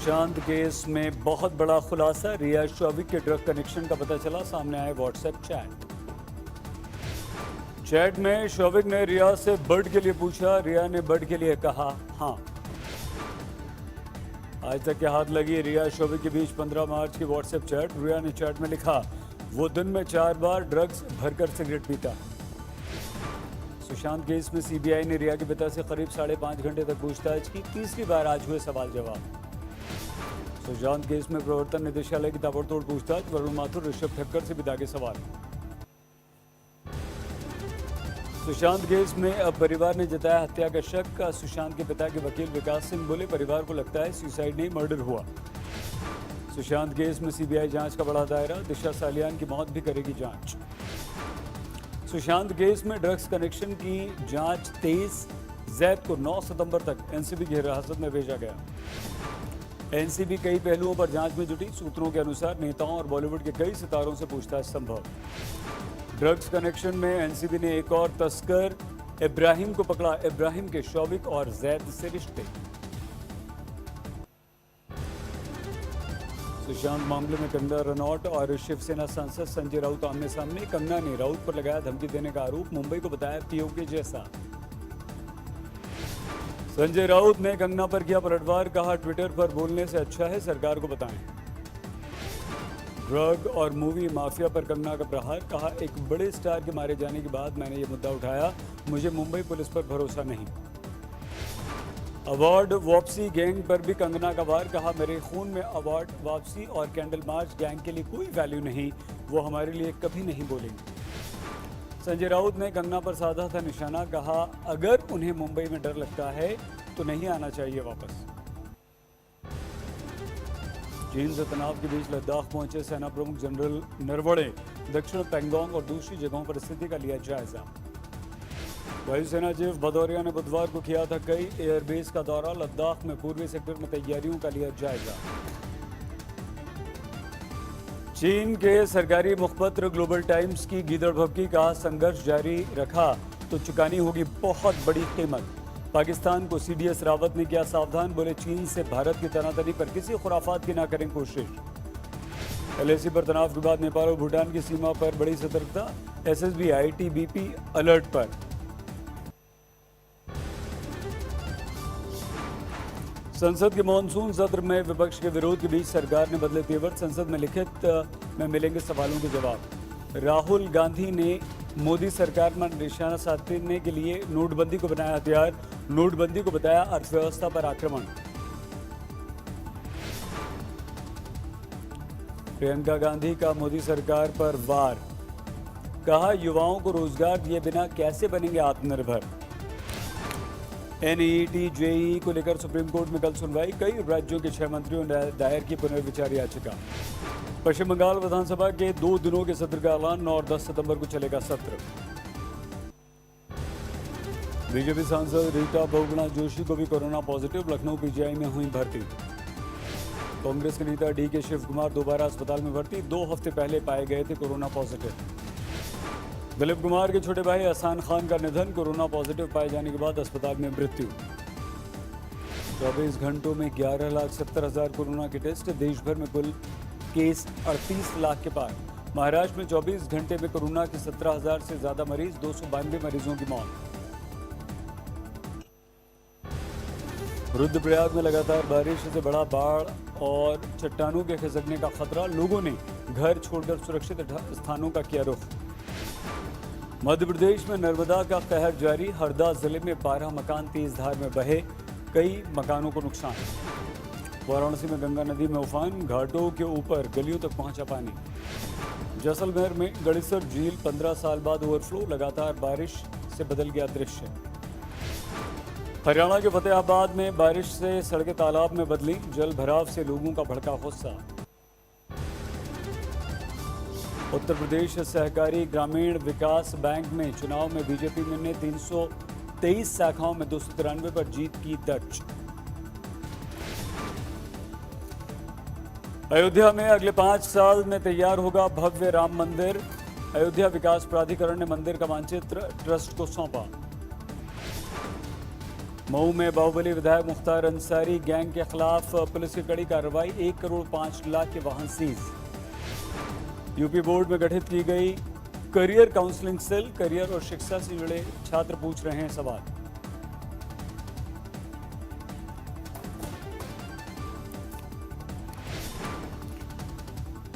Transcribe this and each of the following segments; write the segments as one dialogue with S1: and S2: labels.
S1: Sushant case में बहुत बड़ा खुलासा, रिया शौविक के ड्रग कनेक्शन का पता चला, सामने आए व्हाट्सएप चैट में शौविक ने रिया से बर्ड के लिए पूछा, रिया ने बर्ड के लिए कहा हाँ। आज तक के हाथ लगी रिया शौविक के बीच 15 मार्च की व्हाट्सएप चैट। रिया ने चैट में लिखा, वो दिन में 4 बार ड्रग्स भरकर सिगरेट पीता। सुशांत केस में सीबीआई ने रिया के पिता से करीब 5.5 घंटे तक पूछताछ की। तीसरी बार आज हुए सवाल जवाब। सुशांत केस में प्रवर्तन निदेशालय की ताबड़तोड़ पूछताछ, वरुण माथुर, ऋषभ ठक्कर से भी दागे सवाल। सुशांत केस में अब परिवार ने जताया हत्या का शक। सुशांत के पिता के वकील विकास सिंह बोले, परिवार को लगता है सुसाइड नहीं मर्डर हुआ। सुशांत केस में सीबीआई जांच का बड़ा दायरा, दिशा सालियान की मौत भी करेगी जांच। सुशांत केस में ड्रग्स कनेक्शन की जांच तेज, जैद को 9 सितंबर तक एनसीबी की हिरासत में भेजा गया। एनसीबी कई पहलुओं पर जांच में जुटी। सूत्रों के अनुसार नेताओं और बॉलीवुड के कई सितारों से पूछताछ संभव। ड्रग्स कनेक्शन में एनसीबी ने एक और तस्कर इब्राहिम को पकड़ा। इब्राहिम के शौविक और जैद से रिश्ते। सुशांत मामले में कंगना रनौत और शिवसेना सांसद संजय राउत आमने सामने। कंगना ने राउत पर लगाया धमकी देने का आरोप, मुंबई को बताया पीओके जैसा। संजय राउत ने कंगना पर किया पलटवार, कहा ट्विटर पर बोलने से अच्छा है सरकार को बताएं। ड्रग और मूवी माफिया पर कंगना का प्रहार, कहा एक बड़े स्टार के मारे जाने के बाद मैंने ये मुद्दा उठाया, मुझे मुंबई पुलिस पर भरोसा नहीं। अवार्ड वापसी गैंग पर भी कंगना का वार, कहा मेरे खून में अवार्ड वापसी और कैंडल मार्च गैंग के लिए कोई वैल्यू नहीं, वो हमारे लिए कभी नहीं बोलेंगे। संजय राउत ने कंगना पर साधा था निशाना, कहा अगर उन्हें मुंबई में डर लगता है तो नहीं आना चाहिए वापस। चीन से तनाव के बीच लद्दाख पहुंचे सेना प्रमुख जनरल नरवणे। दक्षिण पैंगोंग और दूसरी जगहों पर स्थिति का लिया जायजा। वायुसेना चीफ भदौरिया ने बुधवार को किया था कई एयरबेस का दौरा। लद्दाख में पूर्वी सेक्टर में तैयारियों का लिया जायजा। चीन के सरकारी मुखपत्र ग्लोबल टाइम्स की गीदड़ भभकी, कहा संघर्ष जारी रखा तो चुकानी होगी बहुत बड़ी कीमत। पाकिस्तान को सीडीएस रावत ने किया सावधान, बोले चीन से भारत की तनातनी पर किसी खुराफात की ना करें कोशिश। एलएसी पर तनाव के बाद नेपाल और भूटान की सीमा पर बड़ी सतर्कता। एसएसबी आईटीबीपी अलर्ट पर। संसद के मानसून सत्र में विपक्ष के विरोध के बीच सरकार ने बदले तेवर। संसद में लिखित में मिलेंगे सवालों के जवाब। राहुल गांधी ने मोदी सरकार पर निशाना साधने के लिए नोटबंदी को बनाया हथियार। नोटबंदी को बताया अर्थव्यवस्था पर आक्रमण। प्रियंका गांधी का मोदी सरकार पर वार, कहा युवाओं को रोजगार दिए बिना कैसे बनेंगे आत्मनिर्भर। एनईटी जेईई को लेकर सुप्रीम कोर्ट में कल सुनवाई। कई राज्यों के 6 मंत्रियों ने दायर की पुनर्विचार याचिका। पश्चिम बंगाल विधानसभा के 2 दिनों के सत्र का ऐलान, 9 और 10 सितंबर को चलेगा सत्र। बीजेपी सांसद रीटा बहुगुणा जोशी को भी कोरोना पॉजिटिव, लखनऊ पीजीआई में हुई भर्ती। कांग्रेस के नेता डीके शिव कुमार दोबारा अस्पताल में भर्ती, 2 हफ्ते पहले पाए गए थे कोरोना पॉजिटिव। दिलीप कुमार के छोटे भाई अहसान खान का निधन, कोरोना पॉजिटिव पाए जाने के बाद अस्पताल में मृत्यु। 24 घंटों में 11,70,000 कोरोना के टेस्ट, देश भर में कुल केस 38 लाख के पार। महाराष्ट्र में 24 घंटे में कोरोना के 17,000 से ज्यादा मरीज, 292 मरीजों की मौत। रुद्रप्रयाग में लगातार बारिश से बड़ा बाढ़ और चट्टानों के खिसकने का खतरा, लोगों ने घर छोड़कर सुरक्षित स्थानों का किया रुख। मध्य प्रदेश में नर्मदा का कहर जारी, हरदा जिले में 12 मकान तेज धार में बहे, कई मकानों को नुकसान। वाराणसी में गंगा नदी में उफान, घाटों के ऊपर गलियों तक पहुंचा पानी। जैसलमेर में गड़ीसर झील 15 साल बाद ओवरफ्लो, लगातार बारिश से बदल गया दृश्य। हरियाणा के फतेहाबाद में बारिश से सड़कें तालाब में बदली, जल भराव से लोगों का भड़का गुस्सा। उत्तर प्रदेश सहकारी ग्रामीण विकास बैंक में चुनाव में बीजेपी ने 323 शाखाओं में 293 पर जीत की दर्ज। अयोध्या में अगले 5 साल में तैयार होगा भव्य राम मंदिर। अयोध्या विकास प्राधिकरण ने मंदिर का मानचित्र ट्रस्ट को सौंपा। मऊ में बाहुबली विधायक मुख्तार अंसारी गैंग के खिलाफ पुलिस की कड़ी कार्रवाई, 1 करोड़ 5 लाख के वाहन सीज। यूपी बोर्ड में गठित की गई करियर काउंसलिंग सेल, करियर और शिक्षा से जुड़े छात्र पूछ रहे हैं सवाल।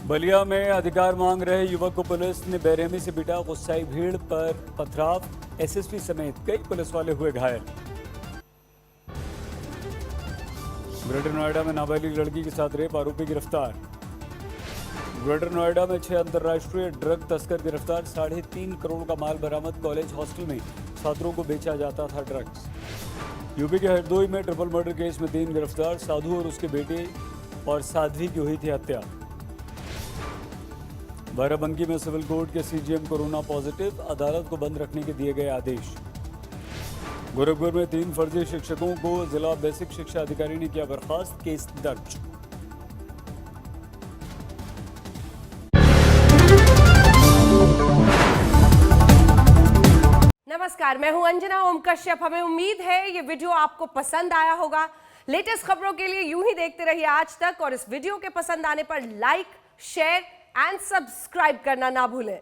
S1: बलिया में अधिकार मांग रहे युवक को पुलिस ने बेरहमी से पीटा, गुस्साई भीड़ पर पथराव, एसएसपी समेत कई पुलिस वाले हुए घायल। ग्रेटर नोएडा में नाबालिग लड़की के साथ रेप, आरोपी गिरफ्तार। ग्रेटर नोएडा में 6 अंतर्राष्ट्रीय ड्रग तस्कर गिरफ्तार, 3.5 करोड़ का माल बरामद, कॉलेज हॉस्टल में छात्रों को बेचा जाता था ड्रग्स। यूपी के हरदोई में ट्रिपल मर्डर केस में 3 गिरफ्तार, साधु और उसके बेटे और साध्वी की हुई थी हत्या। बाराबंकी में सिविल कोर्ट के सीजीएम कोरोना पॉजिटिव, अदालत को बंद रखने के दिए गए आदेश। गोरखपुर में 3 फर्जी शिक्षकों को जिला बेसिक शिक्षा अधिकारी ने किया बर्खास्त, केस दर्ज।
S2: नमस्कार, मैं हूं अंजना ओम कश्यप। हमें उम्मीद है ये वीडियो आपको पसंद आया होगा। लेटेस्ट खबरों के लिए यूं ही देखते रहिए आज तक, और इस वीडियो के पसंद आने पर लाइक, शेयर एंड सब्सक्राइब करना ना भूलें।